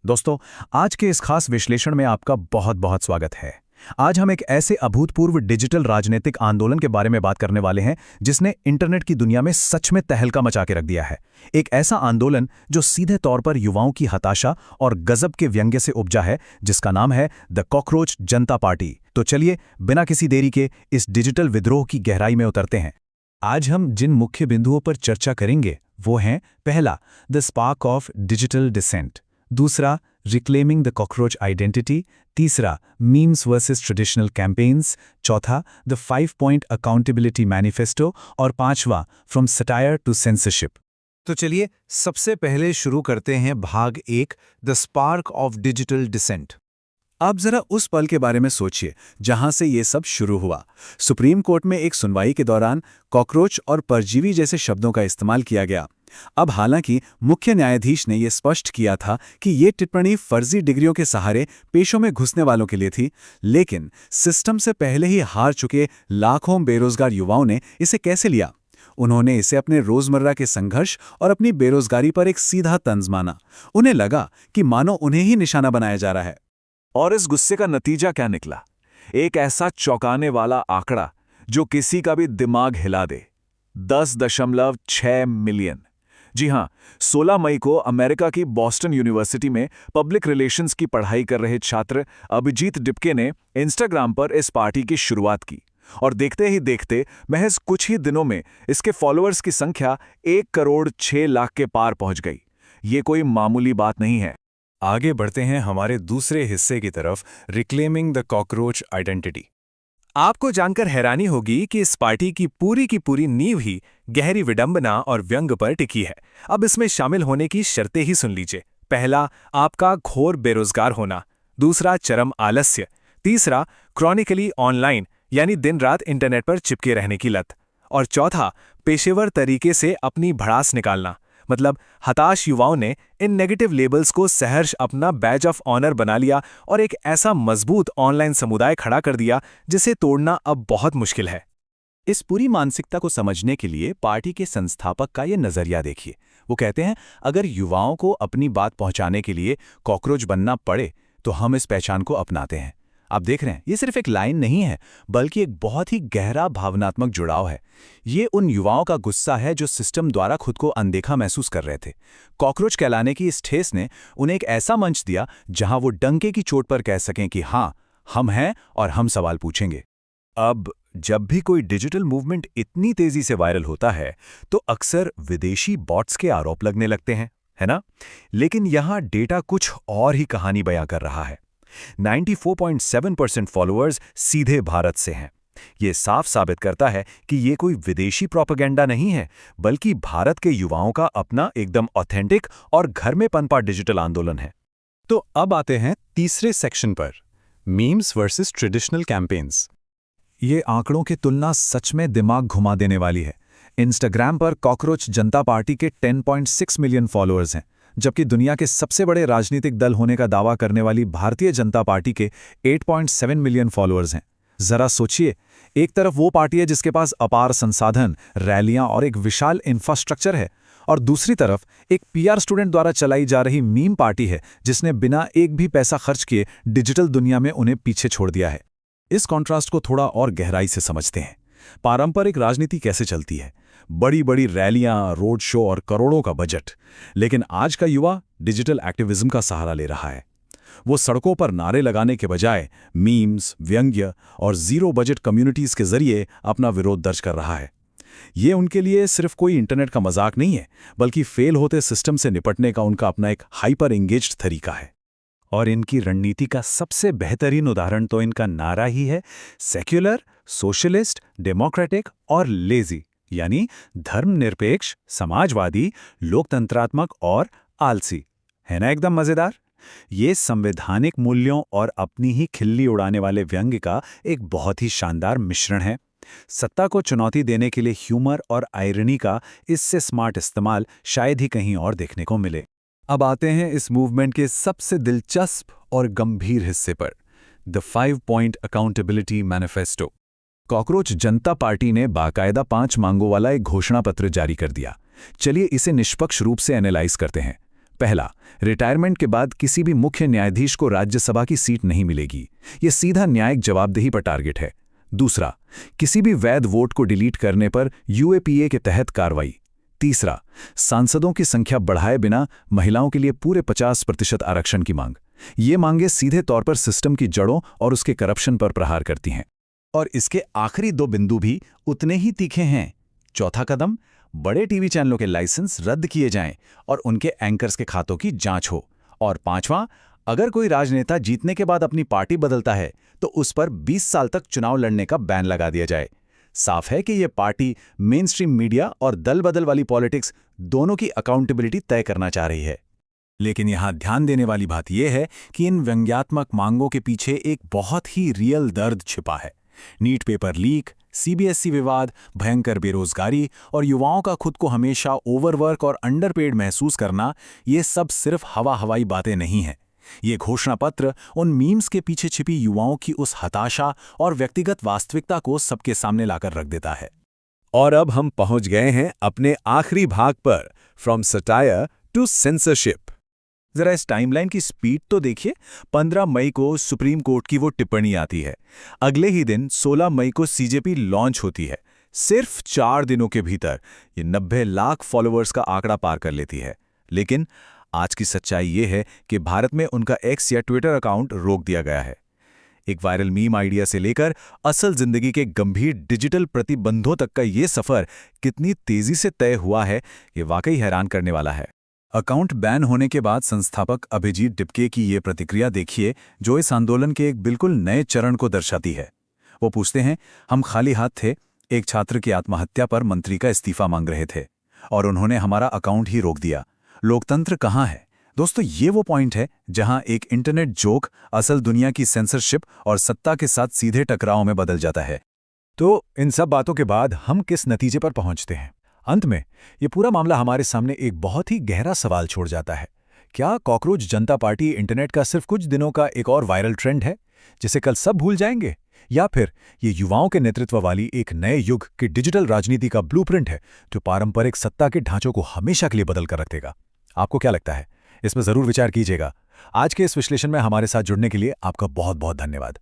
दोस्तों, आज के इस खास विश्लेषण में आपका बहुत बहुत स्वागत है। आज हम एक ऐसे अभूतपूर्व डिजिटल राजनीतिक आंदोलन के बारे में बात करने वाले हैं जिसने इंटरनेट की दुनिया में सच में तहलका मचा के रख दिया है। एक ऐसा आंदोलन जो सीधे तौर पर युवाओं की हताशा और गजब के व्यंग्य से उपजा है, जिसका नाम है द कॉकरोच जनता पार्टी। तो चलिए बिना किसी देरी के इस डिजिटल विद्रोह की गहराई में उतरते हैं। आज हम जिन मुख्य बिंदुओं पर चर्चा करेंगे वो हैं, पहला, the spark of digital dissent, दूसरा, रिक्लेमिंग द कॉकरोच आइडेंटिटी, तीसरा, मीम्स वर्सेस ट्रेडिशनल कैंपेन्स, चौथा, द 5-point अकाउंटेबिलिटी मैनिफेस्टो और पांचवा, फ्रॉम सटायर टू सेंसरशिप। तो चलिए सबसे पहले शुरू करते हैं भाग 1, the spark of digital dissent. आप जरा उस पल के बारे में सोचिए जहां से ये सब शुरू हुआ। सुप्रीम कोर्ट में एक सुनवाई के दौरान कॉकरोच और परजीवी जैसे शब्दों का इस्तेमाल किया गया। अब हालांकि मुख्य न्यायाधीश ने यह स्पष्ट किया था कि ये टिप्पणी फर्जी डिग्रियों के सहारे पेशों में घुसने वालों के लिए थी, लेकिन सिस्टम से पहले ही हार चुके लाखों बेरोजगार युवाओं ने इसे कैसे लिया? उन्होंने इसे अपने रोजमर्रा के संघर्ष और अपनी बेरोजगारी पर एक सीधा तंज माना। उन्हें लगा कि मानो उन्हें ही निशाना बनाया जा रहा है। और इस गुस्से का नतीजा क्या निकला? एक ऐसा चौंकाने वाला आंकड़ा जो किसी का भी दिमाग हिला दे, 10.6 मिलियन। जी हां, 16 मई को अमेरिका की बॉस्टन यूनिवर्सिटी में पब्लिक रिलेशंस की पढ़ाई कर रहे छात्र अभिजीत डिपके ने इंस्टाग्राम पर इस पार्टी की शुरुआत की, और देखते ही देखते महज कुछ ही दिनों में इसके फॉलोअर्स की संख्या 1,06,00,000 के पार पहुंच गई। ये कोई मामूली बात नहीं है। आगे बढ़ते हैं हमारे दूसरे हिस्से की तरफ, रिक्लेमिंग द कॉकरोच आइडेंटिटी। आपको जानकर हैरानी होगी कि इस पार्टी की पूरी नींव ही गहरी विडंबना और व्यंग पर टिकी है। अब इसमें शामिल होने की शर्तें ही सुन लीजिए। पहला, आपका घोर बेरोजगार होना, दूसरा, चरम आलस्य, तीसरा, क्रॉनिकली ऑनलाइन यानी दिन रात इंटरनेट पर चिपके रहने की लत, और चौथा, पेशेवर तरीके से अपनी भड़ास निकालना। मतलब हताश युवाओं ने इन नेगेटिव लेबल्स को सहर्ष अपना बैज ऑफ ऑनर बना लिया और एक ऐसा मजबूत ऑनलाइन समुदाय खड़ा कर दिया जिसे तोड़ना अब बहुत मुश्किल है। इस पूरी मानसिकता को समझने के लिए पार्टी के संस्थापक का ये नजरिया देखिए। वो कहते हैं, अगर युवाओं को अपनी बात पहुंचाने के लिए कॉकरोच बनना पड़े तो हम इस पहचान को अपनाते हैं। आप देख रहे हैं, ये सिर्फ एक लाइन नहीं है, बल्कि एक बहुत ही गहरा भावनात्मक जुड़ाव है। ये उन युवाओं का गुस्सा है जो सिस्टम द्वारा खुद को अनदेखा महसूस कर रहे थे। कॉकरोच कहलाने की इस ठेस ने उन्हें एक ऐसा मंच दिया जहां वो डंके की चोट पर कह सकें कि हाँ, हम हैं और हम सवाल पूछेंगे। अब जब भी कोई डिजिटल मूवमेंट इतनी तेजी से वायरल होता है तो अक्सर विदेशी बॉट्स के आरोप लगने लगते हैं, है ना? लेकिन यहां डेटा कुछ और ही कहानी बयां कर रहा है। 94.7% फॉलोअर्स सीधे भारत से हैं। ये साफ साबित करता है कि ये कोई विदेशी प्रोपेगेंडा नहीं है, बल्कि भारत के युवाओं का अपना एकदम ऑथेंटिक और घर में पनपा डिजिटल आंदोलन है। तो अब आते हैं तीसरे सेक्शन पर, मीम्स वर्सेस ट्रेडिशनल कैंपेन्स। ये आंकड़ों की तुलना सच में दिमाग घुमा देने वाली है। इंस्टाग्राम पर कॉकरोच जनता पार्टी के 10.6 मिलियन फॉलोअर्स हैं, जबकि दुनिया के सबसे बड़े राजनीतिक दल होने का दावा करने वाली भारतीय जनता पार्टी के 8.7 मिलियन फॉलोअर्स हैं। जरा सोचिए, एक तरफ वो पार्टी है जिसके पास अपार संसाधन, रैलियां और एक विशाल इंफ्रास्ट्रक्चर है, और दूसरी तरफ एक पीआर स्टूडेंट द्वारा चलाई जा रही मीम पार्टी है जिसने बिना एक भी पैसा खर्च किए डिजिटल दुनिया में उन्हें पीछे छोड़ दिया है। इस कॉन्ट्रास्ट को थोड़ा और गहराई से समझते हैं। पारंपरिक राजनीति कैसे चलती है? बड़ी बड़ी रैलियां, रोड शो और करोड़ों का बजट। लेकिन आज का युवा डिजिटल एक्टिविज्म का सहारा ले रहा है। वो सड़कों पर नारे लगाने के बजाय मीम्स, व्यंग्य और जीरो बजट कम्युनिटीज के जरिए अपना विरोध दर्ज कर रहा है। ये उनके लिए सिर्फ कोई इंटरनेट का मजाक नहीं है, बल्कि फेल होते सिस्टम से निपटने का उनका अपना एक हाइपर एंगेज्ड तरीका है। और इनकी रणनीति का सबसे बेहतरीन उदाहरण तो इनका नारा ही है, सेक्युलर, सोशलिस्ट, डेमोक्रेटिक और लेजी, यानी धर्मनिरपेक्ष, समाजवादी, लोकतंत्रात्मक और आलसी। है ना एकदम मजेदार? ये संवैधानिक मूल्यों और अपनी ही खिल्ली उड़ाने वाले व्यंग्य का एक बहुत ही शानदार मिश्रण है। सत्ता को चुनौती देने के लिए ह्यूमर और आयरनी का इससे स्मार्ट इस्तेमाल शायद ही कहीं और देखने को मिले। अब आते हैं इस मूवमेंट के सबसे दिलचस्प और गंभीर हिस्से पर, the 5-point accountability manifesto. Cockroach Janata party ने बाकायदा 5 मांगों वाला एक घोषणा पत्र जारी कर दिया। चलिए इसे निष्पक्ष रूप से एनालाइज करते हैं। पहला, रिटायरमेंट के बाद किसी भी मुख्य न्यायाधीश को राज्यसभा की सीट नहीं मिलेगी। ये सीधा न्यायिक जवाबदेही पर टारगेट है। दूसरा, किसी भी वैध वोट को डिलीट करने पर यूएपीए के तहत कार्रवाई। तीसरा, सांसदों की संख्या बढ़ाए बिना महिलाओं के लिए पूरे 50% आरक्षण की मांग। ये मांगें सीधे तौर पर सिस्टम की जड़ों और उसके करप्शन पर प्रहार करती हैं। और इसके आखिरी 2 बिंदु भी उतने ही तीखे हैं। चौथा कदम, बड़े टीवी चैनलों के लाइसेंस रद्द किए जाएं और उनके एंकर्स के खातों की जांच हो। और पांचवां, अगर कोई राजनेता जीतने के बाद अपनी पार्टी बदलता है तो उस पर 20 साल तक चुनाव लड़ने का बैन लगा दिया जाए। साफ है कि ये पार्टी मेनस्ट्रीम मीडिया और दल बदल वाली पॉलिटिक्स दोनों की अकाउंटेबिलिटी तय करना चाह रही है। लेकिन यहाँ ध्यान देने वाली बात यह है कि इन व्यंग्यात्मक मांगों के पीछे एक बहुत ही रियल दर्द छिपा है। नीट पेपर लीक, सीबीएसई विवाद, भयंकर बेरोजगारी और युवाओं का खुद को हमेशा ओवरवर्क और अंडरपेड महसूस करना, ये सब सिर्फ हवाई बातें नहीं हैं। ये घोषणा पत्र उन मीम्स के पीछे छिपी युवाओं की उस हताशा और व्यक्तिगत वास्तविकता को सबके सामने लाकर रख देता है। और अब हम पहुंच गए हैं अपने आखिरी भाग पर, फ्रॉम सटायर टू सेंसरशिप। जरा इस टाइमलाइन की स्पीड तो देखिए। 15 मई को सुप्रीम कोर्ट की वो टिप्पणी आती है। अगले ही दिन 16 मई को सीजेपी लॉन्च होती है। सिर्फ 4 दिनों के भीतर ये 90 लाख फॉलोअर्स का आंकड़ा पार कर लेती है। लेकिन आज की सच्चाई ये है कि भारत में उनका एक्स या ट्विटर अकाउंट रोक दिया गया है। एक वायरल मीम आइडिया से लेकर असल जिंदगी के गंभीर डिजिटल प्रतिबंधों तक का ये सफर कितनी तेजी से तय हुआ है, ये वाकई हैरान करने वाला है। अकाउंट बैन होने के बाद संस्थापक अभिजीत डिपके की ये प्रतिक्रिया देखिए, जो इस आंदोलन के एक बिल्कुल नए चरण को दर्शाती है। वो पूछते हैं, हम खाली हाथ थे, एक छात्र की आत्महत्या पर मंत्री का इस्तीफा मांग रहे थे और उन्होंने हमारा अकाउंट ही रोक दिया। लोकतंत्र कहाँ है? दोस्तों, ये वो पॉइंट है जहां एक इंटरनेट जोक असल दुनिया की सेंसरशिप और सत्ता के साथ सीधे टकराव में बदल जाता है। तो इन सब बातों के बाद हम किस नतीजे पर पहुंचते हैं? अंत में ये पूरा मामला हमारे सामने एक बहुत ही गहरा सवाल छोड़ जाता है। क्या कॉकरोच जनता पार्टी इंटरनेट का सिर्फ कुछ दिनों का एक और वायरल ट्रेंड है जिसे कल सब भूल जाएंगे, या फिर ये युवाओं के नेतृत्व वाली एक नए युग की डिजिटल राजनीति का ब्लूप्रिंट है जो पारंपरिक सत्ता के ढांचों को हमेशा के लिए बदल कर रख देगा? आपको क्या लगता है? इस पर जरूर विचार कीजिएगा। आज के इस विश्लेषण में हमारे साथ जुड़ने के लिए आपका बहुत बहुत धन्यवाद।